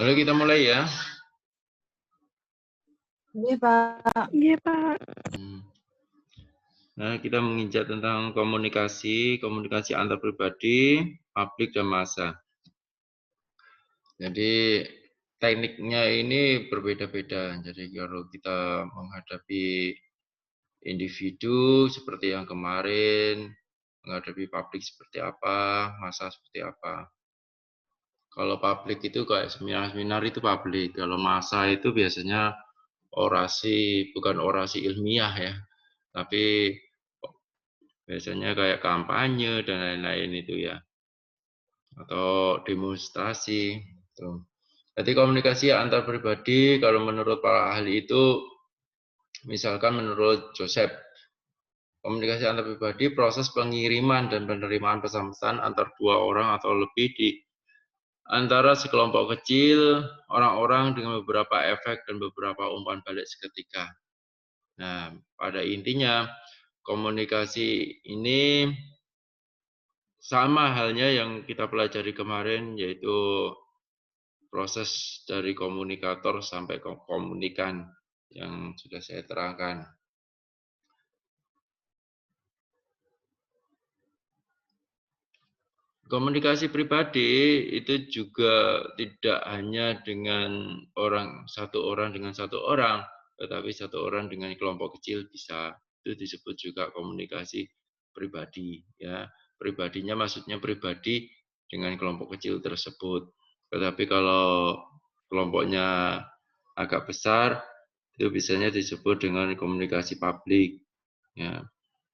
Oke, kita mulai ya. Iya, Pak. Iya, Pak. Nah, kita menginjak tentang komunikasi antar pribadi, publik, dan massa. Jadi, tekniknya ini berbeda-beda. Jadi, kalau kita menghadapi individu seperti yang kemarin, menghadapi publik seperti apa, massa seperti apa. Kalau publik itu kayak seminar-seminar itu publik. Kalau massa itu biasanya orasi, bukan orasi ilmiah ya, tapi biasanya kayak kampanye dan lain-lain itu ya, atau demonstrasi. Tuh. Jadi komunikasi antar pribadi kalau menurut para ahli itu, misalkan menurut Joseph, komunikasi antar pribadi proses pengiriman dan penerimaan pesan-pesan antar dua orang atau lebih di antara sekelompok kecil orang-orang dengan beberapa efek dan beberapa umpan balik seketika. Nah, pada intinya komunikasi ini sama halnya yang kita pelajari kemarin, yaitu proses dari komunikator sampai ke komunikan yang sudah saya terangkan. Komunikasi pribadi itu juga tidak hanya dengan satu orang dengan satu orang, tetapi satu orang dengan kelompok kecil bisa. Itu disebut juga komunikasi pribadi. Ya, pribadinya maksudnya pribadi dengan kelompok kecil tersebut. Tetapi kalau kelompoknya agak besar, itu biasanya disebut dengan komunikasi publik. Ya.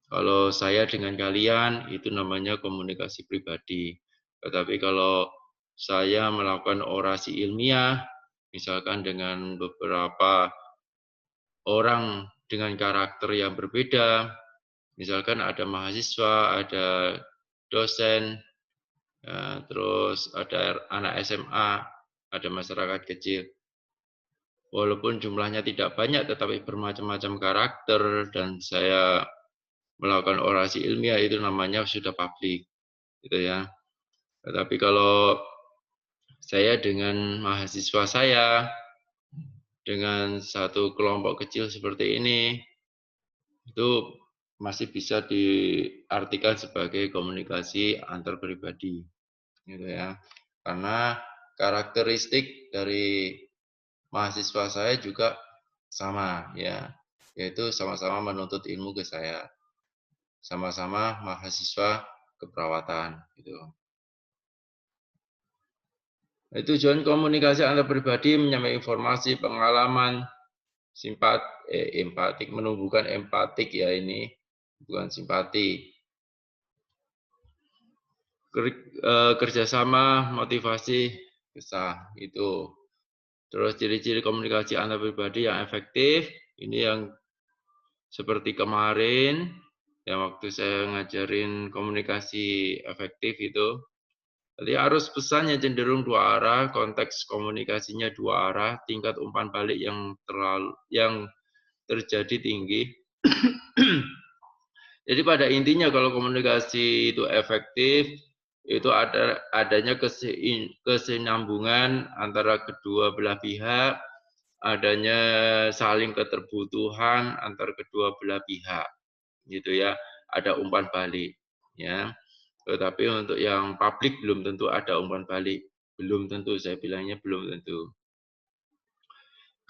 Kalau saya dengan kalian itu namanya komunikasi pribadi. Tetapi kalau saya melakukan orasi ilmiah, misalkan dengan beberapa orang dengan karakter yang berbeda, misalkan ada mahasiswa, ada dosen, ya, terus ada anak SMA, ada masyarakat kecil. Walaupun jumlahnya tidak banyak, tetapi bermacam-macam karakter, dan saya melakukan orasi ilmiah itu namanya sudah publik, gitu ya. Tetapi kalau saya dengan mahasiswa saya, dengan satu kelompok kecil seperti ini, itu masih bisa diartikan sebagai komunikasi antar pribadi, gitu ya. Karena karakteristik dari mahasiswa saya juga sama, ya, yaitu sama-sama menuntut ilmu ke saya. Sama-sama mahasiswa keperawatan gitu. Tujuan komunikasi antar pribadi menyampaikan informasi, pengalaman, empatik, menumbuhkan empatik ya ini, bukan simpati. Kerjasama, motivasi, kesah itu. Terus ciri-ciri komunikasi antar pribadi yang efektif, ini yang seperti kemarin, yang waktu saya ngajarin komunikasi efektif itu. Jadi arus pesannya cenderung dua arah, konteks komunikasinya dua arah, tingkat umpan balik yang terjadi tinggi. Jadi pada intinya kalau komunikasi itu efektif, itu adanya kesinambungan antara kedua belah pihak, adanya saling keterbutuhan antar kedua belah pihak, gitu ya. Ada umpan balik, ya. Tetapi untuk yang publik belum tentu ada umpan balik. Belum tentu, saya bilangnya belum tentu.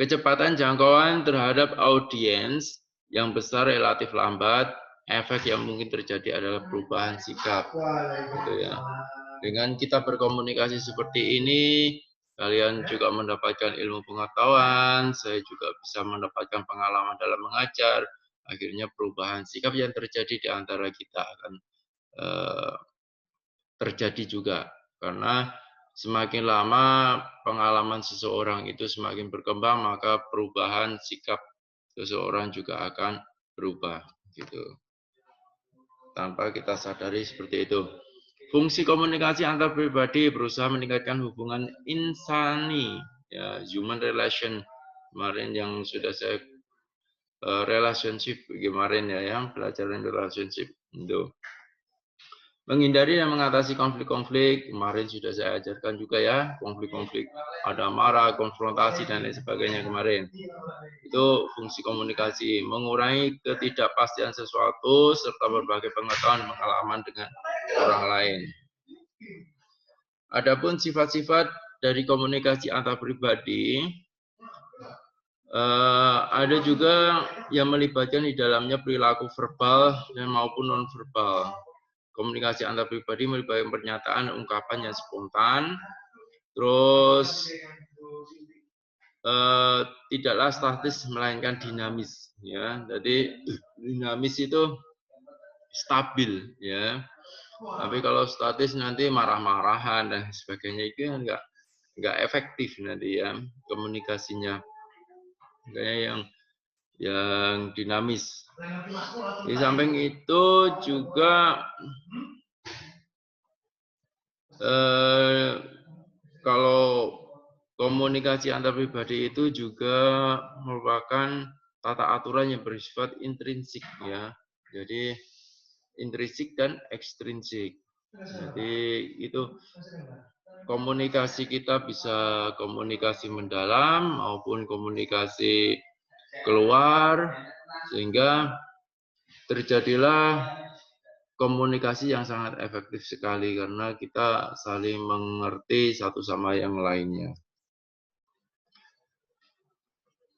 Kecepatan jangkauan terhadap audiens yang besar relatif lambat, efek yang mungkin terjadi adalah perubahan sikap. Gitu ya. Dengan kita berkomunikasi seperti ini, kalian juga mendapatkan ilmu pengetahuan, saya juga bisa mendapatkan pengalaman dalam mengajar, akhirnya perubahan sikap yang terjadi di antara kita akan terjadi juga, karena semakin lama pengalaman seseorang itu semakin berkembang, maka perubahan sikap seseorang juga akan berubah gitu. Tanpa kita sadari seperti itu. Fungsi komunikasi antar pribadi berusaha meningkatkan hubungan insani, ya, human relation. Kemarin yang sudah saya relationship kemarin ya, yang pelajaran relationship itu. Menghindari dan mengatasi konflik-konflik, kemarin sudah saya ajarkan juga ya, konflik-konflik, ada marah, konfrontasi, dan lain sebagainya kemarin. Itu fungsi komunikasi, mengurangi ketidakpastian sesuatu, serta berbagai pengetahuan dan pengalaman dengan orang lain. Adapun sifat-sifat dari komunikasi antar pribadi, ada juga yang melibatkan di dalamnya perilaku verbal dan maupun non-verbal. Komunikasi antar pribadi melibatkan pernyataan, ungkapan yang spontan, terus tidaklah statis melainkan dinamis, ya. Jadi dinamis itu stabil, ya. Tapi kalau statis nanti marah-marahan dan sebagainya itu nggak efektif nanti ya komunikasinya. Kayak yang dinamis. Di samping itu juga kalau komunikasi antar pribadi itu juga merupakan tata aturan yang bersifat intrinsik ya. Jadi intrinsik dan ekstrinsik. Jadi itu komunikasi kita bisa komunikasi mendalam maupun komunikasi keluar sehingga terjadilah komunikasi yang sangat efektif sekali karena kita saling mengerti satu sama yang lainnya.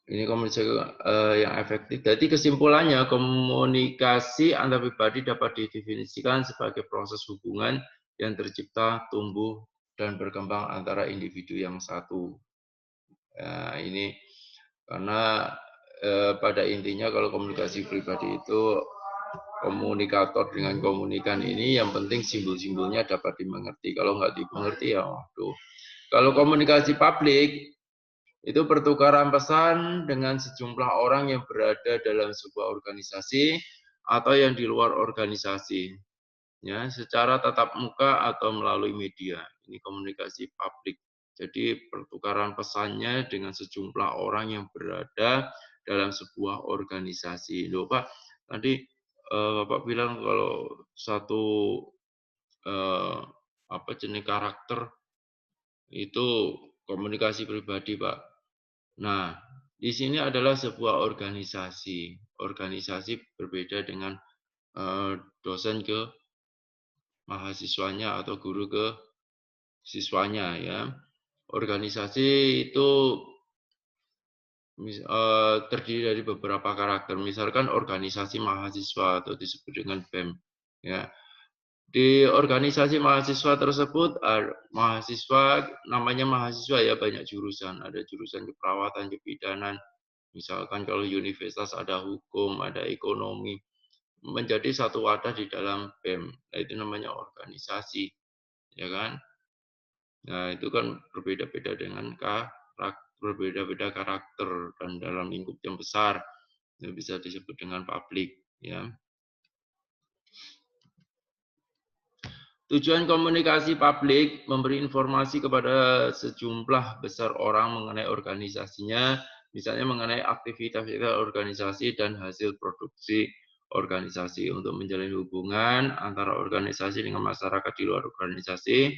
Ini komunikasi yang efektif. Jadi kesimpulannya komunikasi antar pribadi dapat didefinisikan sebagai proses hubungan yang tercipta, tumbuh, dan berkembang antara individu yang satu. Nah, ini karena pada intinya kalau komunikasi pribadi itu komunikator dengan komunikan ini yang penting simbol-simbolnya dapat dimengerti. Kalau nggak dimengerti ya waduh. Kalau komunikasi publik itu pertukaran pesan dengan sejumlah orang yang berada dalam sebuah organisasi atau yang di luar organisasi. Ya, secara tatap muka atau melalui media. Ini komunikasi publik. Jadi pertukaran pesannya dengan sejumlah orang yang berada dalam sebuah organisasi. Loh Pak, tadi Bapak bilang kalau satu apa jenis karakter itu komunikasi pribadi, Pak. Nah, di sini adalah sebuah organisasi. Organisasi berbeda dengan dosen ke mahasiswanya atau guru ke siswanya ya. Organisasi itu terdiri dari beberapa karakter. Misalkan organisasi mahasiswa atau disebut dengan BEM ya. Di organisasi mahasiswa tersebut mahasiswa namanya mahasiswa ya banyak jurusan. Ada jurusan keperawatan, kebidanan. Misalkan kalau universitas ada hukum, ada ekonomi. Menjadi satu wadah di dalam BEM. Nah, itu namanya organisasi. Ya kan? Nah, itu kan berbeda-beda dengan berbeda-beda karakter dan dalam lingkup yang besar itu bisa disebut dengan publik ya. Tujuan komunikasi publik memberi informasi kepada sejumlah besar orang mengenai organisasinya, misalnya mengenai aktivitas organisasi dan hasil produksi organisasi untuk menjalin hubungan antara organisasi dengan masyarakat di luar organisasi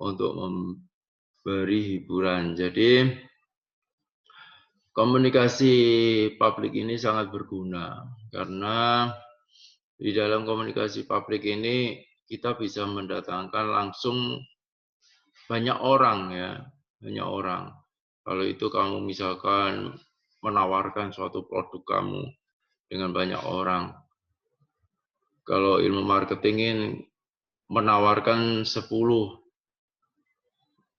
untuk memberi hiburan. Jadi komunikasi publik ini sangat berguna karena di dalam komunikasi publik ini kita bisa mendatangkan langsung banyak orang ya, banyak orang. Kalau itu kamu misalkan menawarkan suatu produk kamu dengan banyak orang. Kalau ilmu marketing ini menawarkan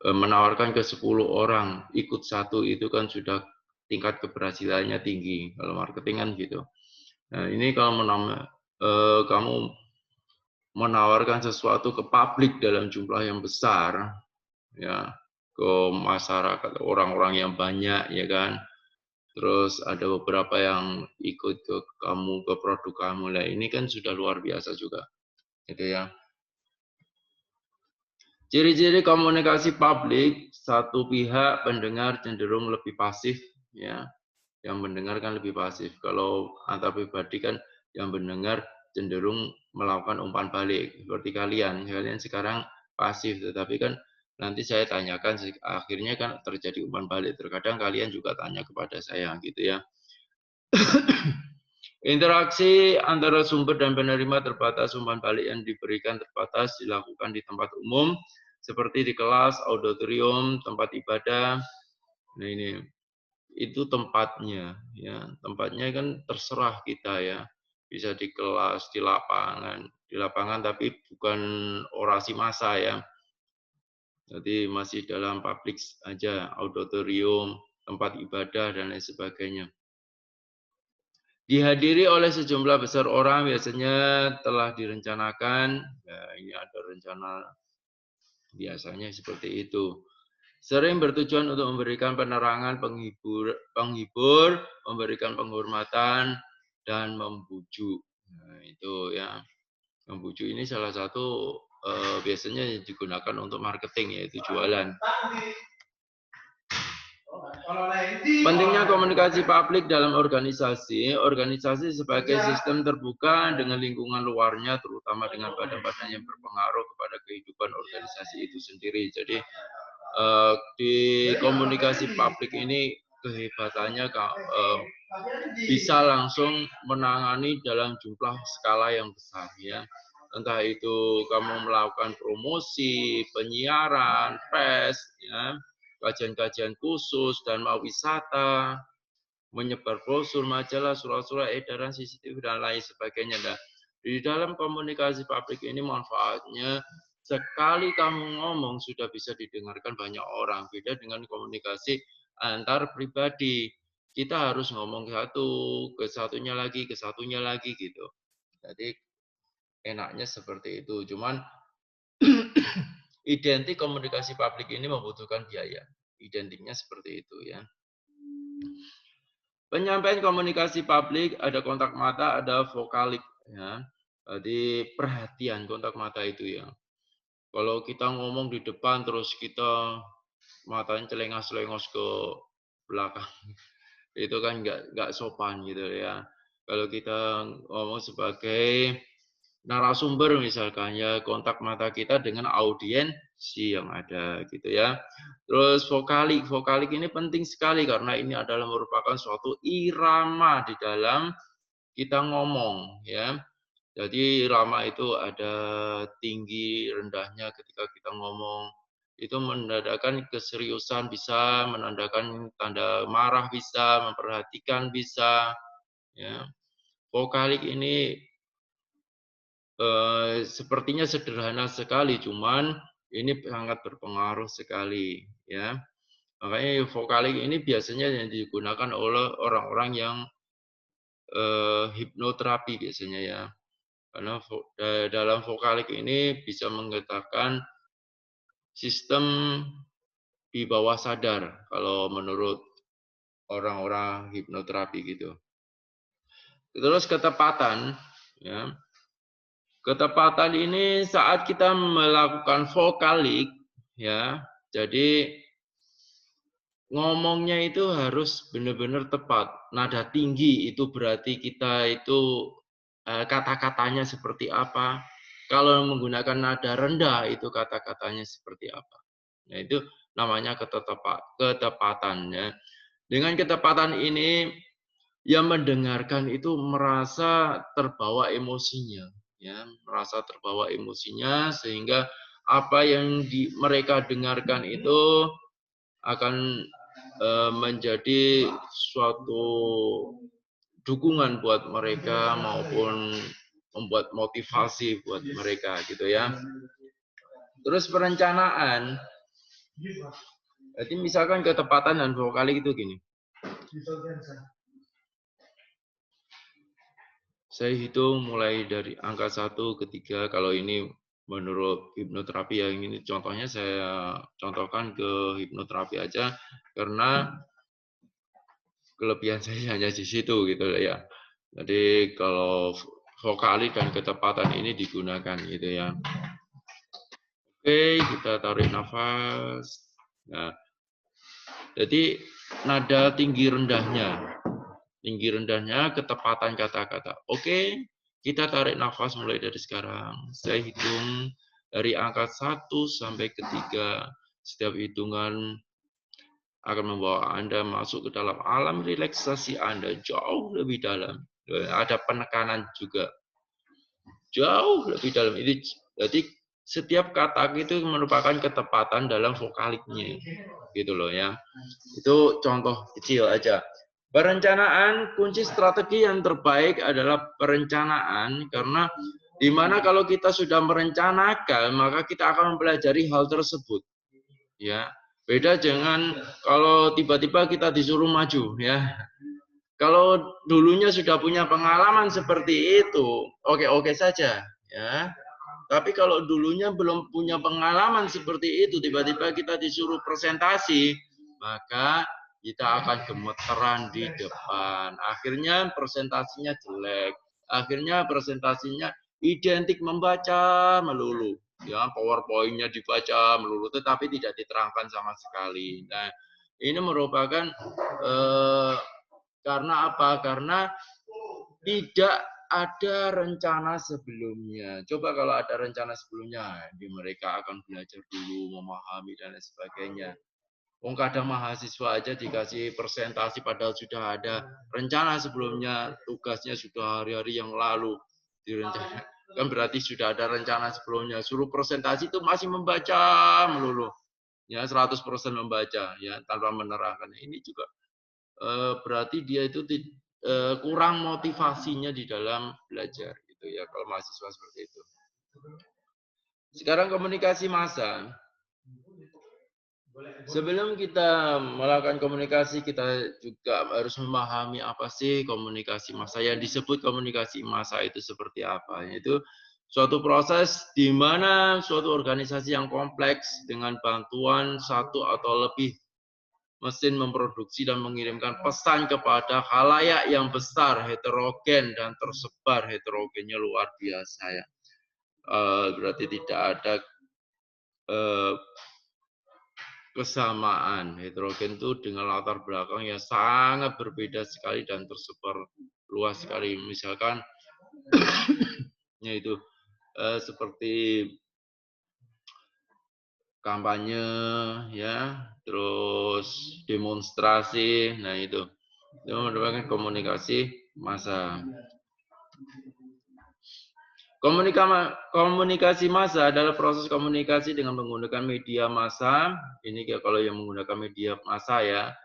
menawarkan ke 10 orang, ikut satu itu kan sudah tingkat keberhasilannya tinggi. Kalau marketing kan gitu. Nah, ini kalau kamu menawarkan sesuatu ke publik dalam jumlah yang besar, ya, ke masyarakat, orang-orang yang banyak, ya kan. Terus ada beberapa yang ikut ke kamu, ke produk kamu. Nah, ini kan sudah luar biasa juga, gitu ya. Ciri-ciri komunikasi publik, satu pihak pendengar cenderung lebih pasif, ya. Yang mendengarkan lebih pasif. Kalau antar pribadi kan yang mendengar cenderung melakukan umpan balik seperti kalian sekarang pasif, tetapi kan nanti saya tanyakan akhirnya kan terjadi umpan balik. Terkadang kalian juga tanya kepada saya gitu ya. Interaksi antara sumber dan penerima terbatas, umpan balik yang diberikan terbatas dilakukan di tempat umum seperti di kelas, auditorium, tempat ibadah. Nah ini itu tempatnya ya. Tempatnya kan terserah kita ya. Bisa di kelas, di lapangan tapi bukan orasi massa ya. Jadi masih dalam publik aja, auditorium, tempat ibadah dan lain sebagainya. Dihadiri oleh sejumlah besar orang biasanya telah direncanakan. Ya, ini ada rencana biasanya seperti itu. Sering bertujuan untuk memberikan penerangan, penghibur, memberikan penghormatan, dan membujuk. Nah, itu ya. Membujuk ini salah satu biasanya digunakan untuk marketing, yaitu jualan. Pentingnya komunikasi publik dalam organisasi. Organisasi sebagai sistem terbuka dengan lingkungan luarnya, terutama dengan badan-badan yang berpengaruh kepada kehidupan organisasi itu sendiri. Jadi di komunikasi publik ini kehebatannya bisa langsung menangani dalam jumlah skala yang besar ya. Entah itu kamu melakukan promosi, penyiaran, pers, ya, kajian-kajian khusus dan mau wisata, menyebar brosur, majalah, surat-surat edaran CCTV dan lain sebagainya. Nah, di dalam komunikasi publik ini manfaatnya sekali kamu ngomong sudah bisa didengarkan banyak orang. Beda dengan komunikasi antar pribadi. Kita harus ngomong satu, ke satunya lagi gitu. Jadi enaknya seperti itu. Cuman identik komunikasi publik ini membutuhkan biaya. Identiknya seperti itu ya. Penyampaian komunikasi publik ada kontak mata, ada vokalik ya. Jadi perhatian kontak mata itu ya. Kalau kita ngomong di depan terus kita matanya celengos-celengos ke belakang, itu kan nggak sopan gitu ya. Kalau kita ngomong sebagai narasumber misalkan ya, kontak mata kita dengan audiensi yang ada gitu ya. Terus vokalik ini penting sekali karena ini adalah merupakan suatu irama di dalam kita ngomong ya. Jadi irama itu ada tinggi rendahnya ketika kita ngomong. Itu menandakan keseriusan bisa, menandakan tanda marah bisa, memperhatikan bisa ya. Vokalik ini sepertinya sederhana sekali, cuman ini sangat berpengaruh sekali ya. Makanya vokalik ini biasanya yang digunakan oleh orang-orang yang hipnoterapi biasanya ya. Karena dalam vokalik ini bisa menggetarkan sistem di bawah sadar kalau menurut orang-orang hipnoterapi gitu. Terus ketepatan ya. Ketepatan ini saat kita melakukan vokalik ya. Jadi ngomongnya itu harus benar-benar tepat. Nada tinggi itu berarti kita itu kata-katanya seperti apa. Kalau menggunakan nada rendah itu kata-katanya seperti apa. Nah, itu namanya ketepatan ya. Dengan ketepatan ini yang mendengarkan itu merasa terbawa emosinya ya, merasa terbawa emosinya sehingga apa yang mereka dengarkan itu akan menjadi suatu dukungan buat mereka maupun membuat motivasi buat mereka gitu ya. Terus perencanaan. Jadi misalkan ketepatan dan vokalik itu gini. Saya hitung mulai dari angka 1 ke 3 kalau ini menurut hipnoterapi yang ini contohnya saya contohkan ke hipnoterapi aja karena kelebihan saya hanya di situ gitu ya. Jadi kalau vokalik dan ketepatan ini digunakan gitu ya. Oke, kita tarik nafas. Nah, jadi nada tinggi rendahnya ketepatan kata-kata. Oke, Kita tarik nafas mulai dari sekarang. Saya hitung dari angka 1 sampai ke 3. Setiap hitungan akan membawa Anda masuk ke dalam alam relaksasi Anda jauh lebih dalam. Ada penekanan juga jauh lebih dalam. Jadi setiap kata itu merupakan ketepatan dalam vokaliknya, gitu loh ya. Itu contoh kecil aja. Perencanaan, kunci strategi yang terbaik adalah perencanaan, karena dimana kalau kita sudah merencanakan, maka kita akan mempelajari hal tersebut. Ya, beda dengan kalau tiba-tiba kita disuruh maju, ya. Kalau dulunya sudah punya pengalaman seperti itu, oke-oke saja, ya. Tapi kalau dulunya belum punya pengalaman seperti itu, tiba-tiba kita disuruh presentasi, maka kita akan gemeteran di depan. Akhirnya presentasinya jelek. Akhirnya presentasinya identik membaca melulu. Ya, PowerPoint-nya dibaca melulu, tetapi tidak diterangkan sama sekali. Nah, ini merupakan karena apa? Karena tidak ada rencana sebelumnya. Coba kalau ada rencana sebelumnya, mereka akan belajar dulu, memahami dan lain sebagainya. Kadang mahasiswa aja dikasih presentasi padahal sudah ada rencana sebelumnya, tugasnya sudah hari-hari yang lalu direncanakan. Kan berarti sudah ada rencana sebelumnya. Suruh presentasi itu masih membaca melulu. Ya, 100% membaca ya tanpa menerangkan. Ini juga berarti dia itu kurang motivasinya di dalam belajar gitu ya kalau mahasiswa seperti itu. Sekarang komunikasi massa. Sebelum kita melakukan komunikasi, kita juga harus memahami apa sih komunikasi massa. Yang disebut komunikasi massa itu seperti apa? Itu suatu proses di mana suatu organisasi yang kompleks dengan bantuan satu atau lebih mesin memproduksi dan mengirimkan pesan kepada khalayak yang besar, heterogen dan tersebar. Heterogennya luar biasa ya. Berarti tidak ada kesamaan. Heterogen itu dengan latar belakang yang sangat berbeda sekali dan tersebar luas sekali. Misalkan yaitu seperti kampanye ya, terus demonstrasi. Nah, itu merupakan komunikasi massa. Komunikasi massa adalah proses komunikasi dengan menggunakan media massa. Ini kalau yang menggunakan media massa ya.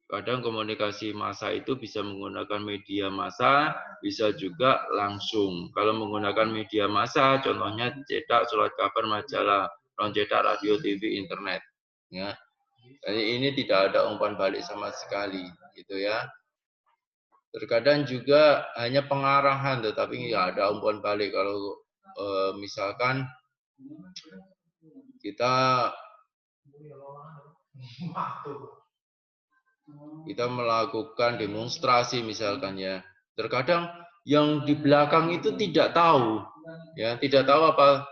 Kadang komunikasi massa itu bisa menggunakan media massa, bisa juga langsung. Kalau menggunakan media massa, contohnya cetak, surat kabar, majalah, non cetak, radio, TV, internet. Ya. Jadi ini tidak ada umpan balik sama sekali, gitu ya. Terkadang juga hanya pengarahan, tetapi nggak ada umpan balik. Kalau misalkan kita melakukan demonstrasi misalkan ya, terkadang yang di belakang itu tidak tahu, ya tidak tahu apa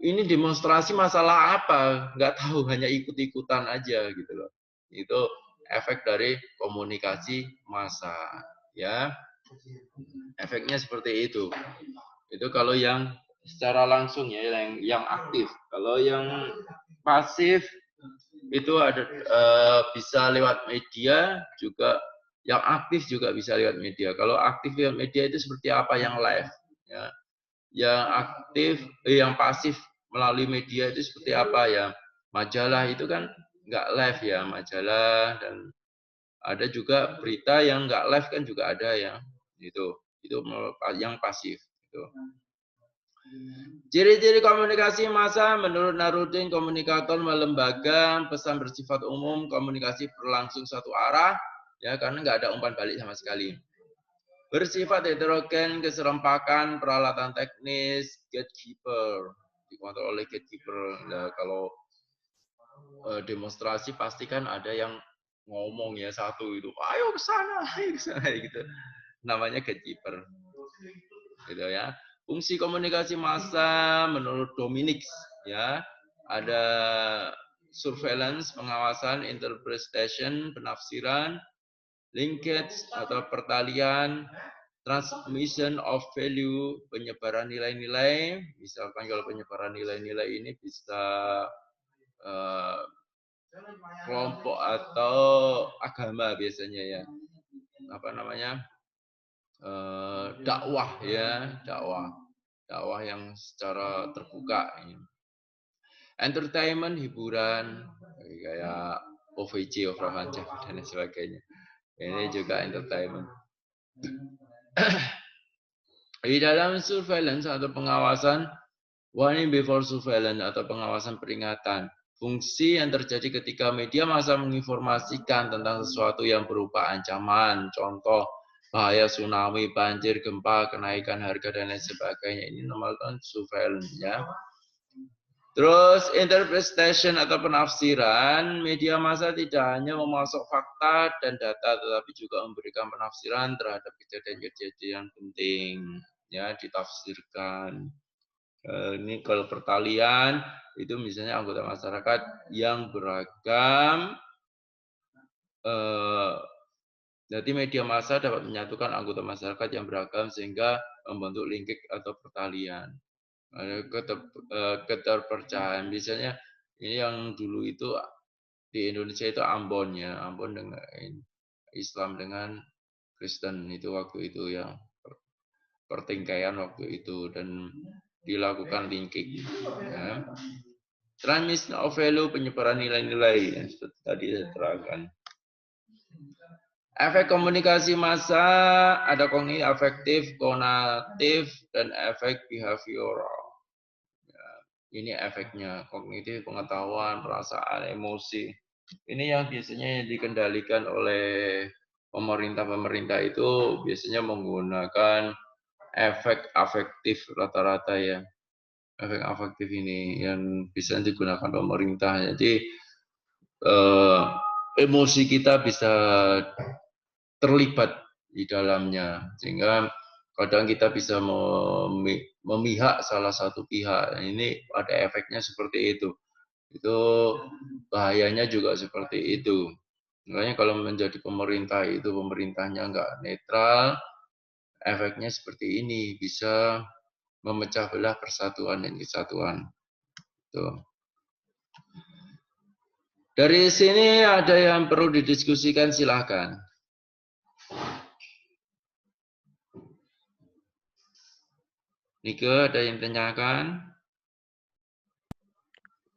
ini demonstrasi masalah apa, nggak tahu, hanya ikut-ikutan aja gitu loh. Itu efek dari komunikasi massa, ya. Efeknya seperti itu. Itu kalau yang secara langsung ya, yang aktif. Kalau yang pasif itu ada bisa lewat media juga, yang aktif juga bisa lewat media. Kalau aktif lewat media itu seperti apa? Yang live, ya. Yang aktif, yang pasif melalui media itu seperti apa ya? Majalah itu kan nggak live ya, majalah, dan ada juga berita yang nggak live kan juga ada ya. Itu yang pasif. Itu. Ciri-ciri komunikasi massa menurut Narudin, komunikator melembaga, pesan bersifat umum, komunikasi berlangsung satu arah, ya karena nggak ada umpan balik sama sekali. Bersifat heterogen, keserempakan, peralatan teknis, gatekeeper, dikontrol oleh gatekeeper. Nah, kalau demonstrasi pasti kan ada yang ngomong ya satu itu, ayo ke sana gitu. Namanya gatekeeper. Gitu ya. Fungsi komunikasi massa menurut Dominic ya, ada surveillance, pengawasan, interpretation, penafsiran, linkage atau pertalian, Transmission of value, penyebaran nilai-nilai. Misalkan kalau penyebaran nilai-nilai ini bisa kelompok atau agama biasanya ya. Apa namanya? Dakwah ya, dakwah yang secara terbuka. Entertainment, hiburan, kayak OVJ, Overhan dan sebagainya. Ini juga entertainment. Di dalam surveillance atau pengawasan, warning before surveillance atau pengawasan peringatan, fungsi yang terjadi ketika media massa menginformasikan tentang sesuatu yang berupa ancaman, contoh bahaya tsunami, banjir, gempa, kenaikan harga dan lain sebagainya. Ini namanya surveillance ya. Terus interpretation atau penafsiran, media massa tidak hanya memasuk fakta dan data, tetapi juga memberikan penafsiran terhadap kejadian-kejadian penting, ya ditafsirkan. Ini kalau pertalian itu misalnya anggota masyarakat yang beragam, jadi media massa dapat menyatukan anggota masyarakat yang beragam sehingga membentuk linkage atau pertalian. Keterpercayaan, misalnya ini yang dulu itu di Indonesia itu Ambon ya, Ambon dengan Islam dengan Kristen itu waktu itu yang pertingkaian waktu itu dan dilakukan linking ya. Transmission of value, penyebaran nilai-nilai yang tadi saya terangkan. Efek komunikasi massa ada kognitif, afektif, konatif, dan efek behavioral. Ya, ini efeknya kognitif, pengetahuan, perasaan, emosi. Ini yang biasanya dikendalikan oleh pemerintah itu biasanya menggunakan efek afektif rata-rata ya. Efek afektif ini yang bisa digunakan pemerintah. Jadi emosi kita bisa terlibat di dalamnya sehingga kadang kita bisa memihak salah satu pihak. Ini ada efeknya seperti itu bahayanya juga seperti itu. Makanya kalau menjadi pemerintah itu pemerintahnya nggak netral, efeknya seperti ini bisa memecah belah persatuan dan kesatuan. Tuh. Dari sini ada yang perlu didiskusikan, silahkan. Nike, ada yang tanyakan?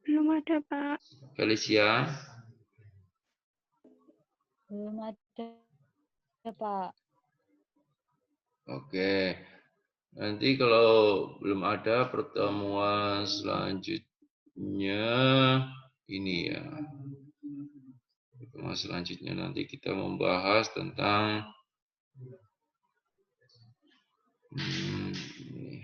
Belum ada, Pak. Felicia? Belum ada, Pak. Oke. Nanti kalau belum ada pertemuan selanjutnya ini ya. Pertemuan selanjutnya nanti kita membahas tentang ini.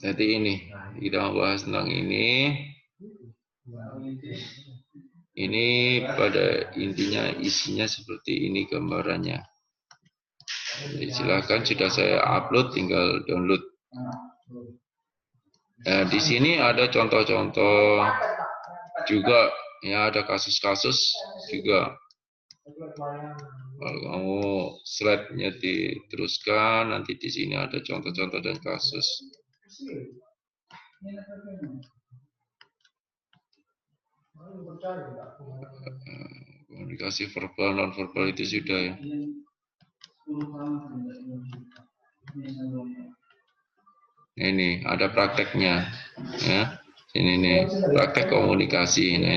Jadi ini kita membahas tentang ini. Ini pada intinya isinya seperti ini gambarannya. Jadi silakan sudah saya upload, tinggal download. Nah, di sini ada contoh-contoh juga, ya ada kasus-kasus juga. Kalau kamu slide-nya diteruskan, nanti di sini ada contoh-contoh dan kasus. Komunikasi verbal non verbal itu sudah ya. Nah, ini ada prakteknya ya. Ini nih praktek komunikasi. Nah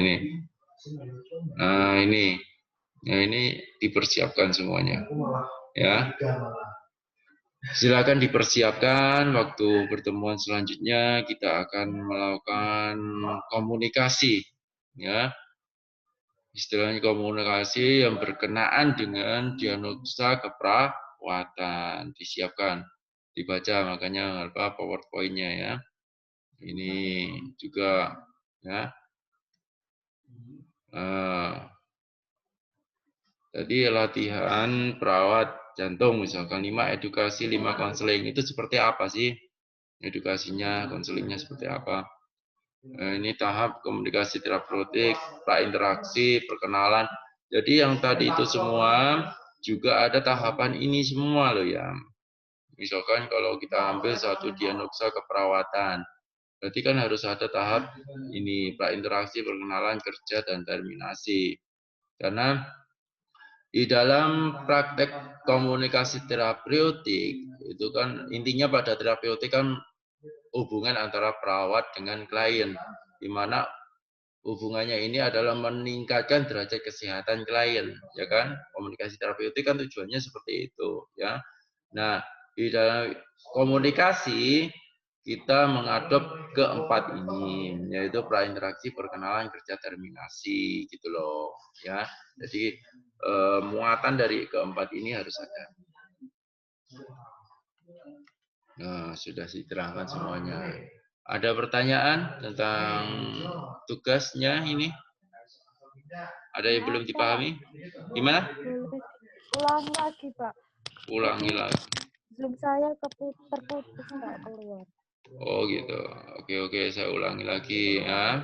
ini dipersiapkan semuanya ya. Silakan dipersiapkan, waktu pertemuan selanjutnya kita akan melakukan komunikasi ya. Istilahnya komunikasi yang berkenaan dengan diagnosa keperawatan, disiapkan, dibaca makanya apa PowerPoint-nya ya. Ini juga ya. Jadi latihan perawat jantung misalkan 5 edukasi 5 konseling itu seperti apa sih? Edukasinya, konselingnya seperti apa? Ini tahap komunikasi terapeutik, prainteraksi, perkenalan. Jadi yang tadi itu semua juga ada tahapan ini semua loh ya. Misalkan kalau kita ambil satu diagnosa keperawatan, berarti kan harus ada tahap ini prainteraksi, perkenalan, kerja, dan terminasi. Karena di dalam praktek komunikasi terapeutik itu kan intinya pada terapeutik kan hubungan antara perawat dengan klien, di mana hubungannya ini adalah meningkatkan derajat kesehatan klien, ya kan? Komunikasi terapeutik kan tujuannya seperti itu, ya. Nah, di dalam komunikasi kita mengadop keempat ini, yaitu prainteraksi, perkenalan, kerja, terminasi, gitu loh, ya. Jadi muatan dari keempat ini harus ada. Nah, sudah diterangkan semuanya. Ada pertanyaan tentang tugasnya ini? Ada yang belum dipahami? Gimana? Boleh ulangi lagi, Pak. Ulangi Jadi lagi. Zoom saya terputus, Pak, keluar. Oh gitu. Oke, saya ulangi lagi ya.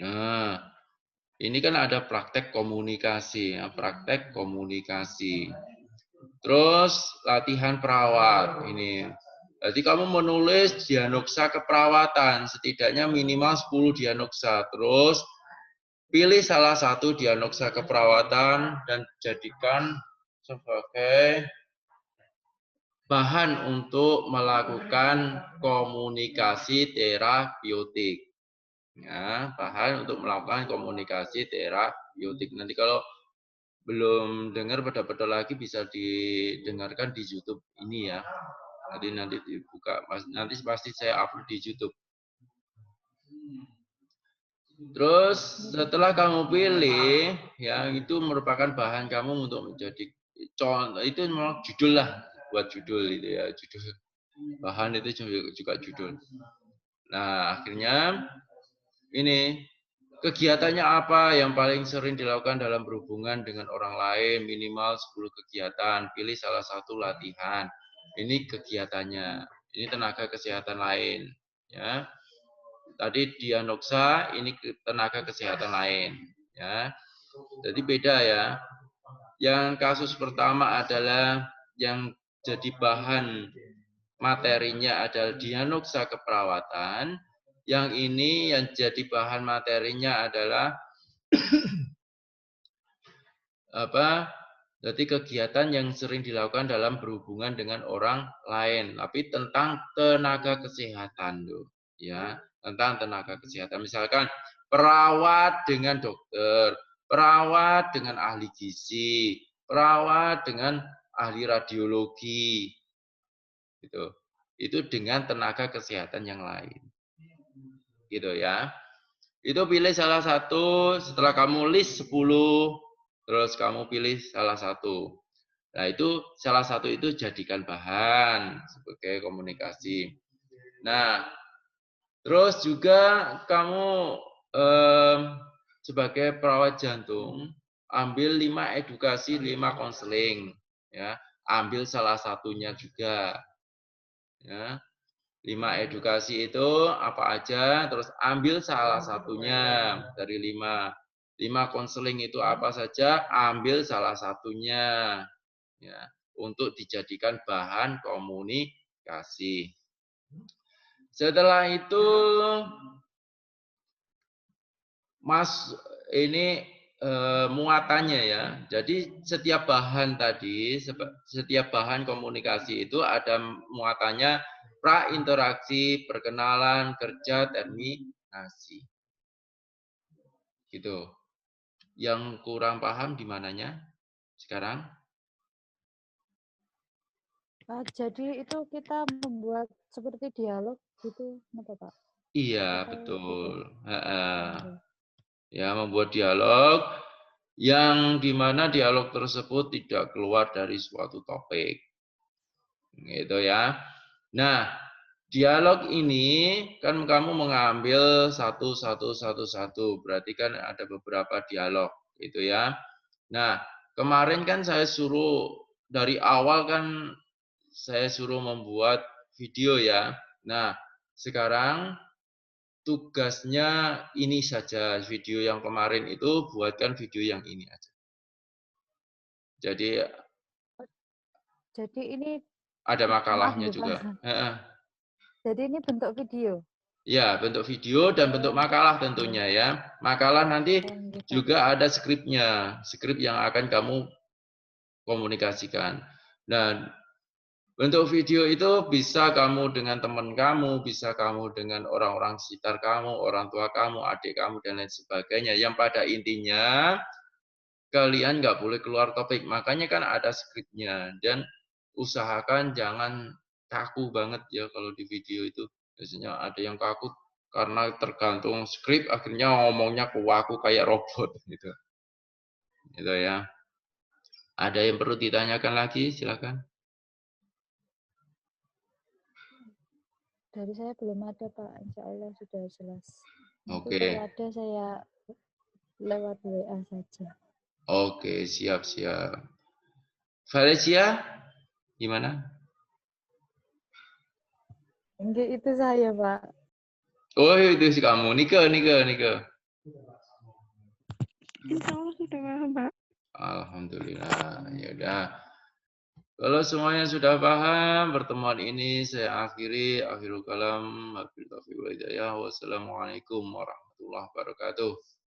Nah, ini kan ada praktek komunikasi, ya, praktek komunikasi. Terus latihan perawat ini. Jadi kamu menulis diagnosa keperawatan, setidaknya minimal 10 diagnosa. Terus pilih salah satu diagnosa keperawatan dan jadikan sebagai bahan untuk melakukan komunikasi terapeutik. Ya, bahan untuk melakukan komunikasi terapeutik. Nanti kalau belum dengar pada lagi bisa didengarkan di YouTube ini ya. Nanti dibuka, nanti pasti saya upload di YouTube. Terus setelah kamu pilih, ya itu merupakan bahan kamu untuk menjadi contoh. Itu memang judul lah, buat judul itu ya, judul bahan itu juga judul. Nah akhirnya ini kegiatannya apa yang paling sering dilakukan dalam berhubungan dengan orang lain, minimal 10 kegiatan. Pilih salah satu latihan. Ini kegiatannya. Ini tenaga kesehatan lain, ya. Tadi diagnosa, ini tenaga kesehatan lain, ya. Jadi beda ya. Yang kasus pertama adalah yang jadi bahan materinya adalah diagnosa keperawatan. Yang ini yang jadi bahan materinya adalah apa? Jadi kegiatan yang sering dilakukan dalam berhubungan dengan orang lain, tapi tentang tenaga kesehatan tuh, ya, tentang tenaga kesehatan. Misalkan perawat dengan dokter, perawat dengan ahli gizi, perawat dengan ahli radiologi, gitu. Itu dengan tenaga kesehatan yang lain, gitu ya. Itu pilih salah satu, setelah kamu list 10, terus kamu pilih salah satu. Nah, itu salah satu itu jadikan bahan sebagai komunikasi. Nah, terus juga kamu sebagai perawat jantung, ambil 5 edukasi, 5 konseling, ya. Ambil salah satunya juga, ya. 5 edukasi itu apa aja, terus ambil salah satunya dari 5. 5 konseling itu apa saja, ambil salah satunya, ya, untuk dijadikan bahan komunikasi. Setelah itu ini muatannya ya. Jadi setiap bahan tadi, setiap bahan komunikasi itu ada muatannya prainteraksi, perkenalan, kerja, terminasi. Gitu. Yang kurang paham di mananya sekarang? Jadi itu kita membuat seperti dialog gitu, apa Pak? Iya, Atau betul. gitu? Ya, membuat dialog yang dimana dialog tersebut tidak keluar dari suatu topik. Gitu ya. Nah, dialog ini kan kamu mengambil satu, berarti kan ada beberapa dialog, gitu ya. Nah, kemarin kan saya suruh dari awal kan saya suruh membuat video ya. Nah, sekarang tugasnya ini saja, video yang kemarin itu buatkan video yang ini aja. Jadi ini ada maaf makalahnya ya Pak. juga. Jadi ini bentuk video. Ya, bentuk video dan bentuk makalah tentunya ya. Makalah nanti Gitu, Pak. juga ada skripnya, skrip yang akan kamu komunikasikan. Dan bentuk video itu bisa kamu dengan teman kamu, bisa kamu dengan orang-orang sekitar kamu, orang tua kamu, adik kamu, dan lain sebagainya. Yang pada intinya, kalian nggak boleh keluar topik. Makanya kan ada skripnya. Dan usahakan jangan kaku banget ya kalau di video itu. Biasanya ada yang kaku karena tergantung skrip, akhirnya ngomongnya kaku kayak robot gitu. Gitu ya. Ada yang perlu ditanyakan lagi? Silakan. Dari saya belum ada Pak, insya Allah sudah jelas. Nanti Oke. kalau ada saya lewat WA saja. Oke, siap-siap. Valencia, gimana? Enggak, itu saya Pak. Oh, itu si kamu. Nika. Insya Allah sudah paham, Pak. Alhamdulillah. Ya udah. Kalau semuanya sudah paham, pertemuan ini saya akhiri. Akhirul kalam. Wassalamualaikum warahmatullahi wabarakatuh.